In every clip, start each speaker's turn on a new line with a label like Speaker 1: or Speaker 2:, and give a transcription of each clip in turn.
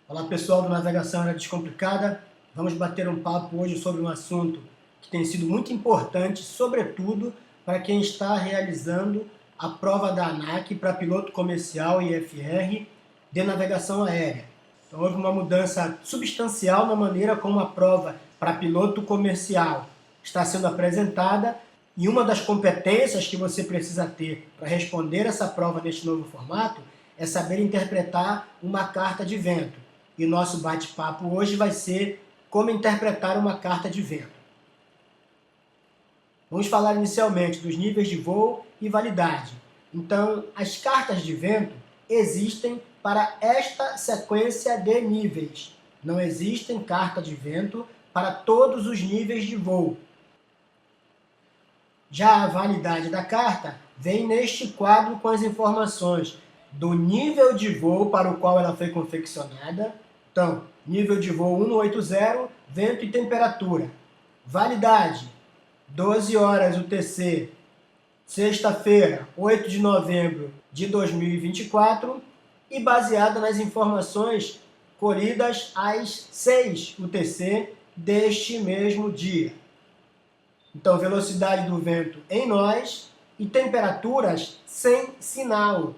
Speaker 1: Olá pessoal do Navegação Era Descomplicada, vamos bater um papo hoje sobre um assunto que tem sido muito importante, sobretudo para quem está realizando a prova da ANAC para piloto comercial e IFR de navegação aérea. Então houve uma mudança substancial na maneira como a prova para piloto comercial está sendo apresentada e uma das competências que você precisa ter para responder essa prova neste novo formato é saber interpretar uma carta de vento. E o nosso bate-papo hoje vai ser como interpretar uma carta de vento. Vamos falar inicialmente dos níveis de voo e validade. Então, as cartas de vento existem para esta sequência de níveis. Não existem carta de vento para todos os níveis de voo. Já a validade da carta vem neste quadro com as informações do nível de voo para o qual ela foi confeccionada. Então, nível de voo 180, vento e temperatura. Validade, 12 horas UTC, sexta-feira, 8 de novembro de 2024, e baseada nas informações colhidas às 6 UTC deste mesmo dia. Então, velocidade do vento em nós e temperaturas sem sinal,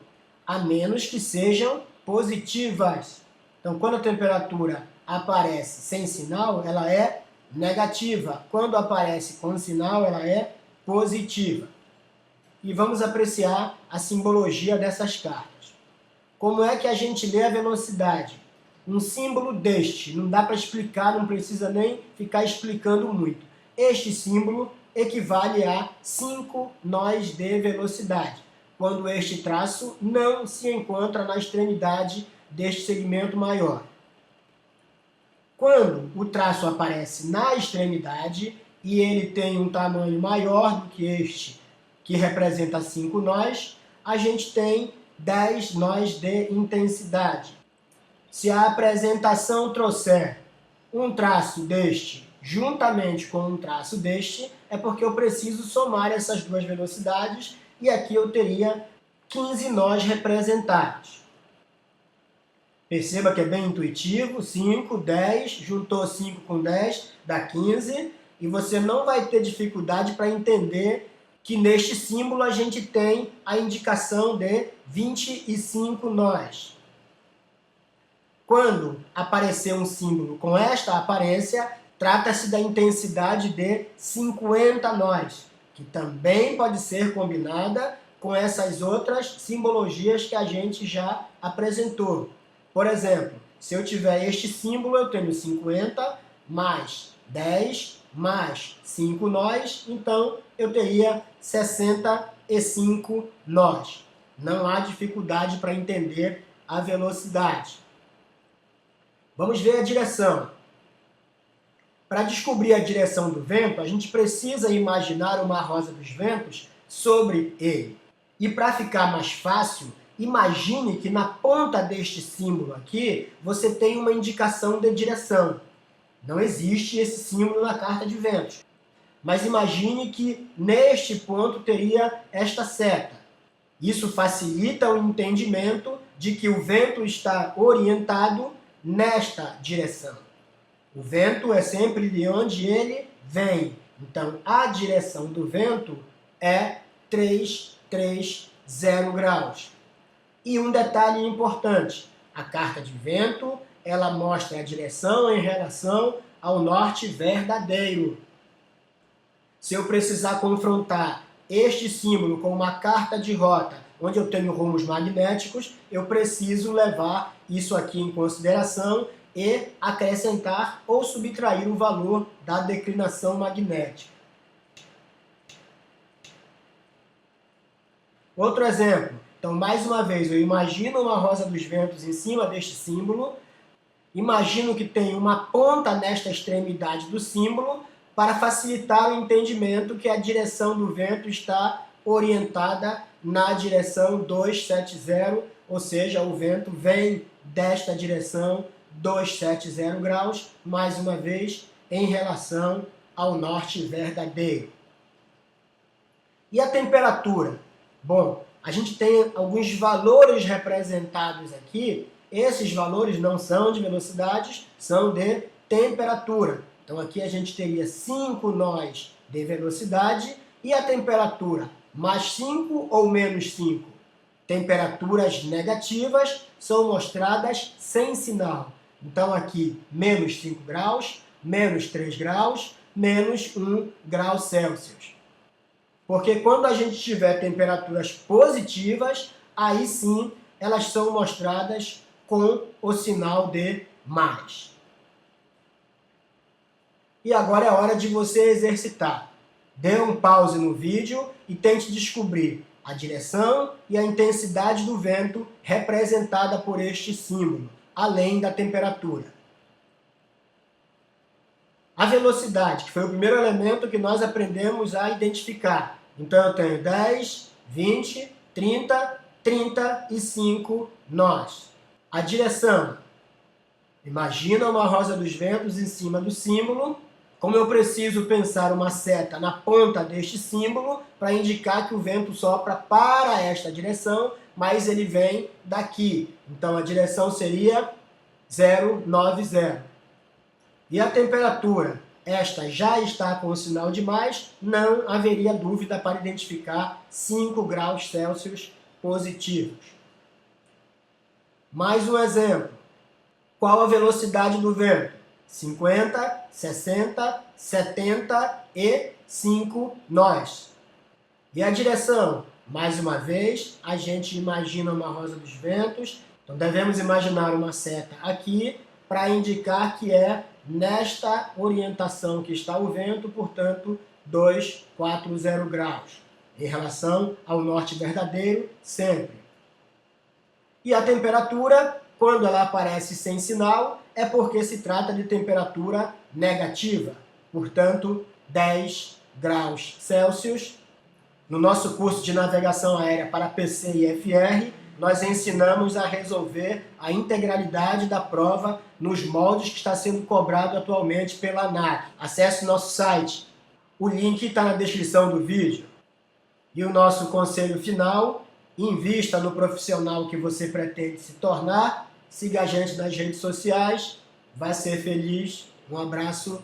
Speaker 1: a menos que sejam positivas. Então, quando a temperatura aparece sem sinal, ela é negativa. Quando aparece com sinal, ela é positiva. E vamos apreciar a simbologia dessas cartas. Como é que a gente lê a velocidade? Um símbolo deste, não dá para explicar, não precisa nem ficar explicando muito. Este símbolo equivale a 5 nós de velocidade, quando este traço não se encontra na extremidade deste segmento maior. Quando o traço aparece na extremidade e ele tem um tamanho maior do que este, que representa 5 nós, a gente tem 10 nós de intensidade. Se a apresentação trouxer um traço deste juntamente com um traço deste, é porque eu preciso somar essas duas velocidades e aqui eu teria 15 nós representados. Perceba que é bem intuitivo, 5, 10, juntou 5 com 10, dá 15, e você não vai ter dificuldade para entender que neste símbolo a gente tem a indicação de 25 nós. Quando aparecer um símbolo com esta aparência, trata-se da intensidade de 50 nós, que também pode ser combinada com essas outras simbologias que a gente já apresentou. Por exemplo, se eu tiver este símbolo, eu tenho 50 mais 10 mais 5 nós, então eu teria 65 nós. Não há dificuldade para entender a velocidade. Vamos ver a direção. Para descobrir a direção do vento, a gente precisa imaginar uma rosa dos ventos sobre ele. E para ficar mais fácil, imagine que na ponta deste símbolo aqui, você tem uma indicação de direção. Não existe esse símbolo na carta de ventos. Mas imagine que neste ponto teria esta seta. Isso facilita o entendimento de que o vento está orientado nesta direção. O vento é sempre de onde ele vem. Então, a direção do vento é 330 graus. E um detalhe importante, a carta de vento, ela mostra a direção em relação ao norte verdadeiro. Se eu precisar confrontar este símbolo com uma carta de rota, onde eu tenho rumos magnéticos, eu preciso levar isso aqui em consideração e acrescentar ou subtrair o valor da declinação magnética. Outro exemplo. Então, mais uma vez, eu imagino uma rosa dos ventos em cima deste símbolo, imagino que tem uma ponta nesta extremidade do símbolo para facilitar o entendimento que a direção do vento está orientada na direção 270, ou seja, o vento vem desta direção 270 graus, mais uma vez, em relação ao norte verdadeiro. E a temperatura? Bom, a gente tem alguns valores representados aqui esses valores não são de velocidades, são de temperatura. Então aqui a gente teria 5 nós de velocidade e a temperatura mais 5 ou menos 5. Temperaturas negativas são mostradas sem sinal. Então aqui menos 5 graus, menos 3 graus, menos 1 grau Celsius. Porque quando a gente tiver temperaturas positivas, aí sim elas são mostradas com o sinal de mais. E agora é hora de você exercitar. Dê um pause no vídeo e tente descobrir a direção e a intensidade do vento representada por este símbolo, além da temperatura. A velocidade, que foi o primeiro elemento que nós aprendemos a identificar. Então eu tenho 10, 20, 30, 35 nós. A direção. Imagina uma rosa dos ventos em cima do símbolo. Como eu preciso pensar uma seta na ponta deste símbolo para indicar que o vento sopra para esta direção, mas ele vem daqui. Então a direção seria 090. E a temperatura? Esta já está com o sinal de mais, não haveria dúvida para identificar 5 graus Celsius positivos. Mais um exemplo. Qual a velocidade do vento? 50, 60, 70 e 5 nós. E a direção? Mais uma vez, a gente imagina uma rosa dos ventos. Então devemos imaginar uma seta aqui para indicar que é nesta orientação que está o vento, portanto, 240 graus. Em relação ao norte verdadeiro, sempre. E a temperatura, quando ela aparece sem sinal, é porque se trata de temperatura negativa, portanto, 10 graus Celsius. No nosso curso de navegação aérea para PC e FR, nós ensinamos a resolver a integralidade da prova nos moldes que está sendo cobrado atualmente pela ANAC. Acesse nosso site, o link está na descrição do vídeo. E o nosso conselho final: invista no profissional que você pretende se tornar, siga a gente nas redes sociais, vai ser feliz. Um abraço